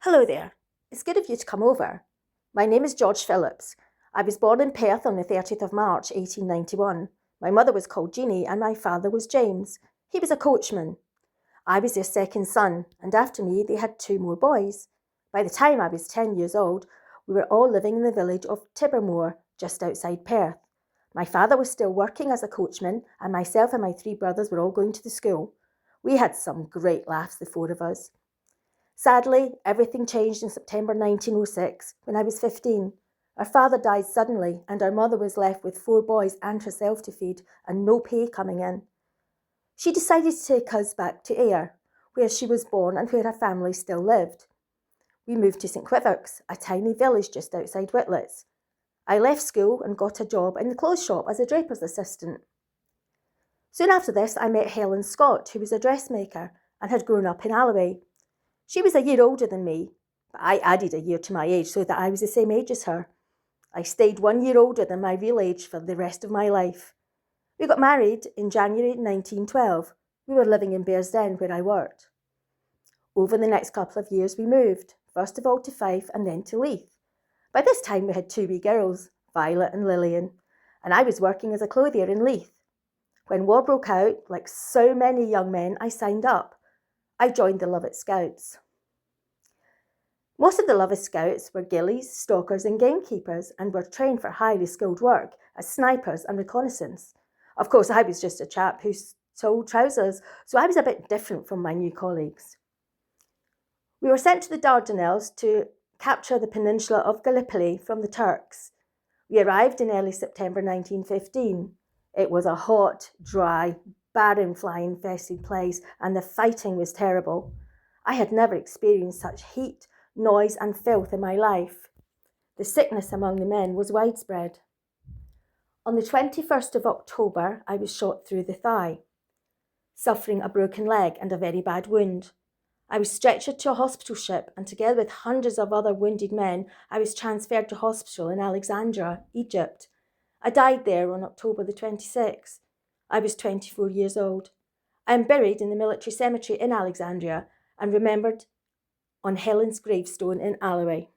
Hello there. It's good of you to come over. My name is George Phillips. I was born in Perth on the 30th of March 1891. My mother was called Jeanie and my father was James. He was a coachman. I was their second son, and after me they had two more boys. By the time I was 10 years old, we were all living in the village of Tibermore, just outside Perth. My father was still working as a coachman, and myself and my three brothers were all going to the school. We had some great laughs, the four of us. Sadly, everything changed in September 1906, when I was 15. Our father died suddenly, and our mother was left with four boys and herself to feed, and no pay coming in. She decided to take us back to Ayr, where she was born and where her family still lived. We moved to St Quivocks, a tiny village just outside Whitlets. I left school and got a job in the clothes shop as a Drapers Assistant. Soon after this, I met Helen Scott, who was a dressmaker and had grown up in Alloway. She was a year older than me, but I added a year to my age so that I was the same age as her. I stayed 1 year older than my real age for the rest of my life. We got married in January 1912. We were living in Bearsden, where I worked. Over the next couple of years we moved, first of all to Fife and then to Leith. By this time we had two wee girls, Violet and Lillian, and I was working as a clothier in Leith. When war broke out, like so many young men, I signed up. I joined the Lovat Scouts. Most of the Lovat Scouts were Ghillies, Stalkers and Gamekeepers and were trained for highly skilled work as snipers and reconnaissance. Of course, I was just a chap who sold trousers, so I was a bit different from my new colleagues. We were sent to the Dardanelles to capture the peninsula of Gallipoli from the Turks. We arrived in early September 1915. It was a hot, dry, barren fly-infested place, and the fighting was terrible. I had never experienced such heat, noise and filth in my life. The sickness among the men was widespread. On the 21st of October, I was shot through the thigh, suffering a broken leg and a very bad wound. I was stretchered to a hospital ship, and together with hundreds of other wounded men, I was transferred to hospital in Alexandria, Egypt. I died there on October the 26th. I was 24 years old. I am buried in the military cemetery in Alexandria and remembered on Helen's gravestone in Alloway.